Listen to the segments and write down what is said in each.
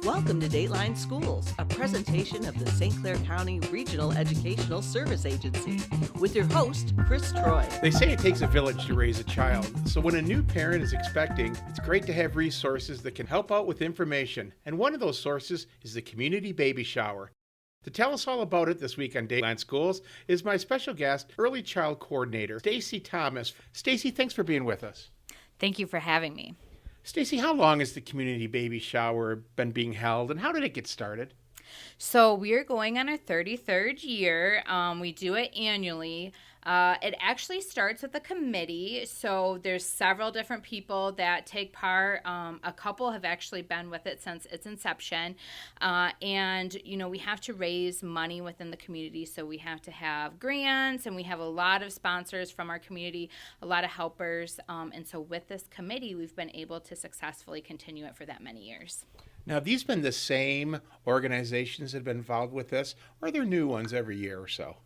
Welcome to Dateline Schools, a presentation of the St. Clair County Regional Educational Service Agency, with your host, Chris Troy. They say it takes a village to raise a child, so when a new parent is expecting, it's great to have resources that can help out with information, and one of those sources is the Community Baby Shower. To tell us all about it this week on Dateline Schools is my special guest, Early Child Coordinator, Stacey Thomas. Stacey, thanks for being with us. Thank you for having me. Stacey, how long has the Community Baby Shower been being held, and how did it get started? So we're going on our 33rd year. We do it annually. It actually starts with a committee, so there's several different people that take part. A couple have actually been with it since its inception, and we have to raise money within the community, so we have to have grants, and we have a lot of sponsors from our community, a lot of helpers, and so with this committee, we've been able to successfully continue it for that many years. Now, have these been the same organizations that have been involved with this, or are there new ones every year or so?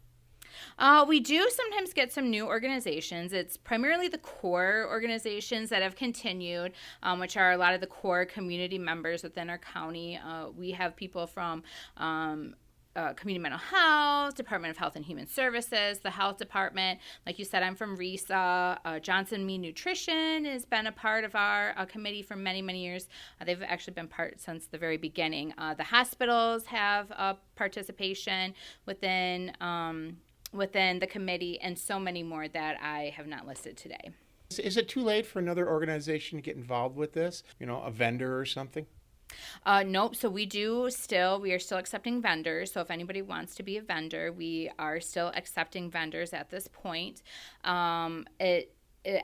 We do sometimes get some new organizations. It's primarily the core organizations that have continued, which are a lot of the core community members within our county. We have people from Community Mental Health, Department of Health and Human Services, the Health Department. Like you said, I'm from RESA. Johnson Me Nutrition has been a part of our committee for many, many years. They've actually been part since the very beginning. The hospitals have participation within the committee, and so many more that I have not listed today. Is it too late for another organization to get involved with this? A vendor or something? Nope. So we are still accepting vendors. So if anybody wants to be a vendor, we are still accepting vendors at this point.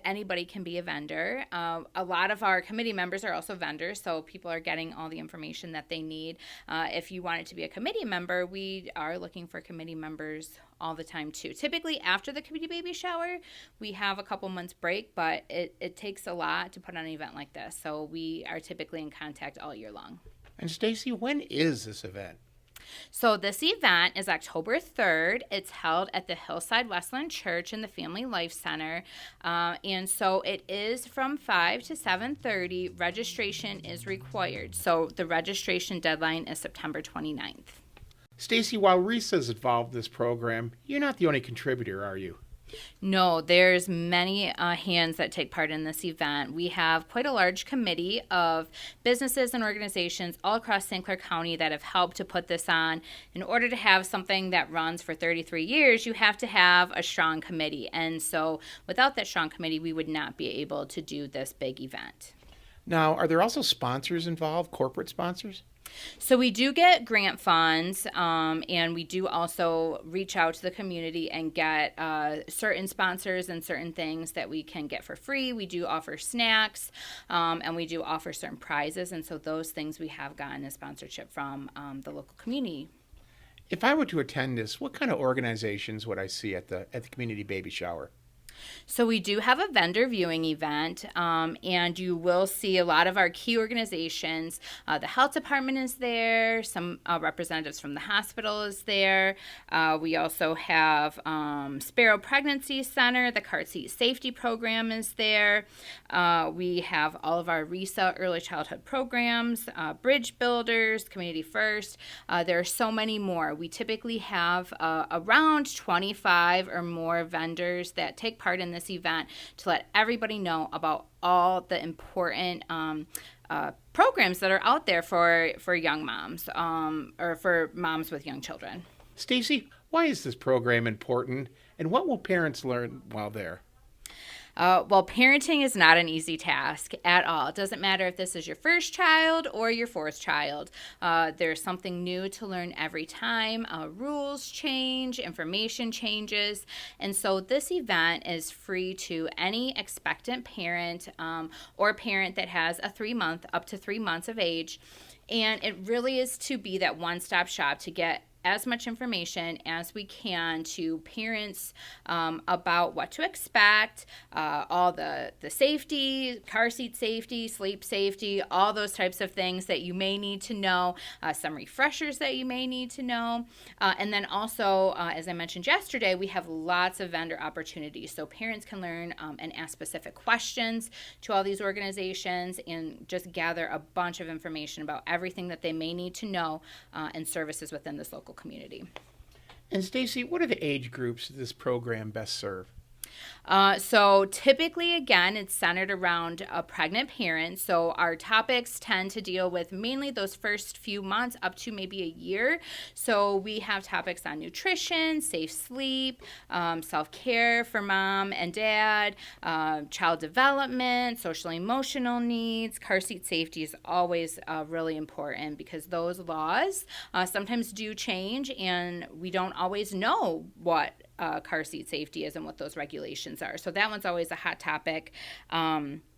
Anybody can be a vendor. A lot of our committee members are also vendors, so people are getting all the information that they need. If you wanted to be a committee member, we are looking for committee members all the time too. Typically after the Community Baby Shower, we have a couple months break, but it takes a lot to put on an event like this, so we are typically in contact all year long. And Stacey, when is this event? So this event is October 3rd. It's held at the Hillside Westland Church in the Family Life Center. And so it is from 5 to 7:30. Registration is required. So the registration deadline is September 29th. Stacey, while RESA is involved in this program, you're not the only contributor, are you? No, there's many hands that take part in this event. We have quite a large committee of businesses and organizations all across St. Clair County that have helped to put this on. In order to have something that runs for 33 years, you have to have a strong committee. And so without that strong committee, we would not be able to do this big event. Now, are there also sponsors involved, corporate sponsors? So we do get grant funds, and we do also reach out to the community and get certain sponsors and certain things that we can get for free. We do offer snacks, and we do offer certain prizes, and so those things we have gotten a sponsorship from the local community. If I were to attend this, what kind of organizations would I see at the Community Baby Shower? So we do have a vendor viewing event, and you will see a lot of our key organizations. The health department is there. Some representatives from the hospital is there. We also have Sparrow Pregnancy Center. The Cart Seat Safety Program is there. We have all of our RESA early childhood programs, Bridge Builders, Community First. There are so many more. We typically have around 25 or more vendors that take part in this event to let everybody know about all the important programs that are out there for young moms or for moms with young children. Stacey, why is this program important, and what will parents learn while there? Well, parenting is not an easy task at all. It doesn't matter if this is your first child or your fourth child. There's something new to learn every time. Rules change, information changes, and so this event is free to any expectant parent or parent that has up to 3 months of age, and it really is to be that one-stop shop to get as much information as we can to parents about what to expect, all the safety, car seat safety, sleep safety, all those types of things that you may need to know, some refreshers that you may need to know. And then also, as I mentioned yesterday, we have lots of vendor opportunities. So parents can learn and ask specific questions to all these organizations and just gather a bunch of information about everything that they may need to know and services within this local community. And Stacey, what are the age groups this program best serve? So typically, again, it's centered around pregnant parents. So our topics tend to deal with mainly those first few months up to maybe a year. So we have topics on nutrition, safe sleep, self-care for mom and dad, child development, social emotional needs. Car seat safety is always really important because those laws sometimes do change and we don't always know what car seat safety is and what those regulations are. So that one's always a hot topic.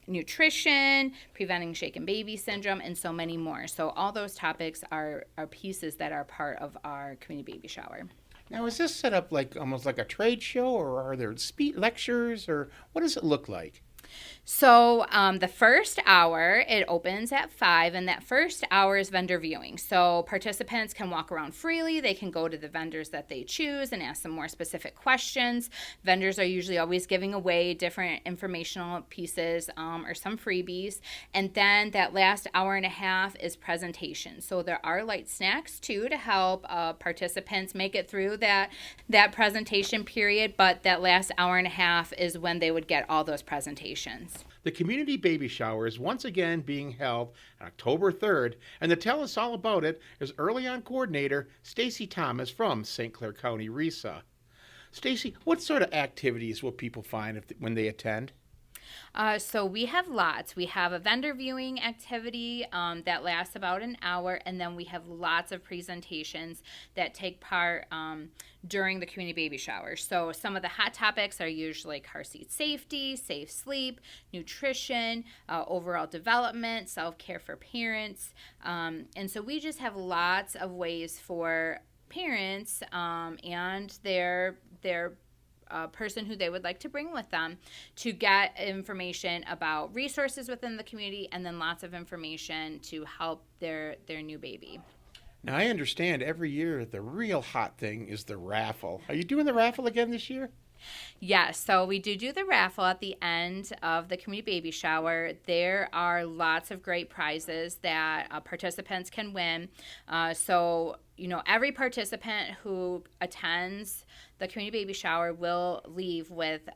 Nutrition, preventing shaken baby syndrome, and so many more. So all those topics are pieces that are part of our community baby shower. Now, is this set up like almost like a trade show, or are there lectures, or what does it look like? So the first hour, it opens at 5, and that first hour is vendor viewing. So participants can walk around freely. They can go to the vendors that they choose and ask them more specific questions. Vendors are usually always giving away different informational pieces or some freebies. And then that last hour and a half is presentation. So there are light snacks, too, to help participants make it through that presentation period. But that last hour and a half is when they would get all those presentations. The community baby shower is once again being held on October 3rd, and to tell us all about it is Early On Coordinator Stacey Thomas from St. Clair County RESA. Stacey, what sort of activities will people find when they attend? So we have lots. We have a vendor viewing activity that lasts about an hour, and then we have lots of presentations that take part during the community baby shower. So some of the hot topics are usually car seat safety, safe sleep, nutrition, overall development, self-care for parents. And so we just have lots of ways for parents and their person who they would like to bring with them to get information about resources within the community, and then lots of information to help their new baby. Now, I understand every year the real hot thing is the raffle. Are you doing the raffle again this year? Yes, so we do the raffle at the end of the community baby shower. There are lots of great prizes that participants can win. So every participant who attends the community baby shower will leave with,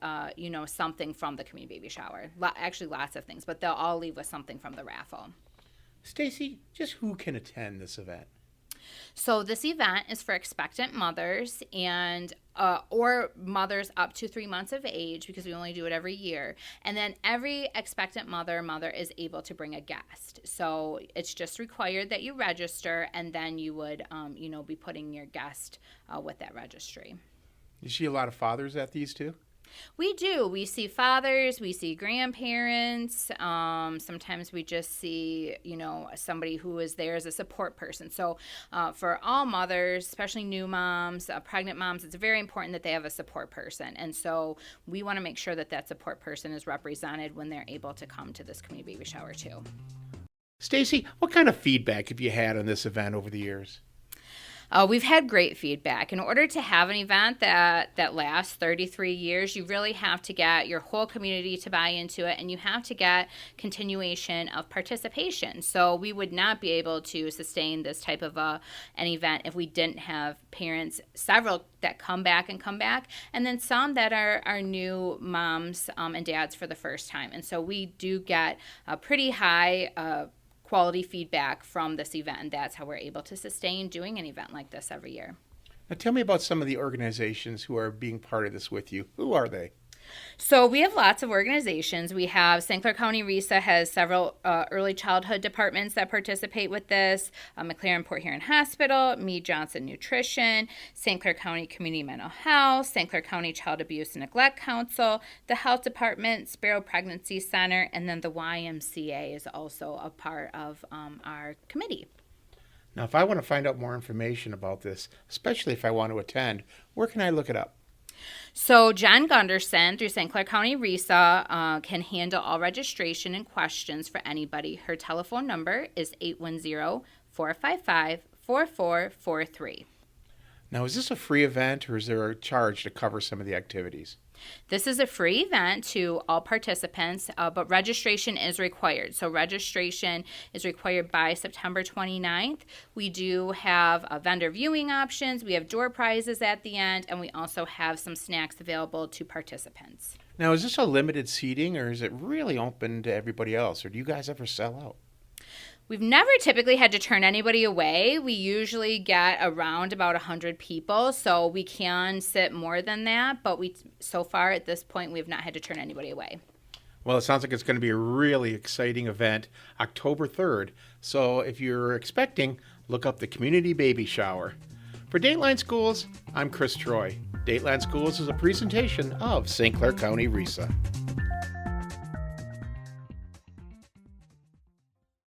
something from the community baby shower. Actually, lots of things, but they'll all leave with something from the raffle. Stacey, just who can attend this event? So this event is for expectant mothers and or mothers up to 3 months of age, because we only do it every year. And then every expectant mother is able to bring a guest. So it's just required that you register, and then you would, be putting your guest with that registry. You see a lot of fathers at these too? We do. We see fathers, we see grandparents. Sometimes we just see, somebody who is there as a support person. So for all mothers, especially new moms, pregnant moms, it's very important that they have a support person. And so we want to make sure that support person is represented when they're able to come to this community baby shower too. Stacey, what kind of feedback have you had on this event over the years? We've had great feedback. In order to have an event that lasts 33 years, you really have to get your whole community to buy into it, and you have to get continuation of participation. So we would not be able to sustain this type of an event if we didn't have parents, several that come back, and then some that are new moms and dads for the first time. And so we do get a pretty high quality feedback from this event, and that's how we're able to sustain doing an event like this every year. Now tell me about some of the organizations who are being part of this with you. Who are they? So we have lots of organizations. We have St. Clair County RESA has several early childhood departments that participate with this. McLaren and Port Huron Hospital, Meade Johnson Nutrition, St. Clair County Community Mental Health, St. Clair County Child Abuse and Neglect Council, the Health Department, Sparrow Pregnancy Center, and then the YMCA is also a part of our committee. Now, if I want to find out more information about this, especially if I want to attend, where can I look it up? So Jen Gunderson through St. Clair County RESA can handle all registration and questions for anybody. Her telephone number is 810-455-4443. Now, is this a free event or is there a charge to cover some of the activities? This is a free event to all participants, but registration is required. So registration is required by September 29th. We do have vendor viewing options. We have door prizes at the end, and we also have some snacks available to participants. Now, is this a limited seating or is it really open to everybody else? Or do you guys ever sell out? We've never typically had to turn anybody away. We usually get around about 100 people, so we can sit more than that, but so far at this point, we have not had to turn anybody away. Well, it sounds like it's going to be a really exciting event, October 3rd. So if you're expecting, look up the Community Baby Shower. For Dateline Schools, I'm Chris Troy. Dateline Schools is a presentation of St. Clair County RESA.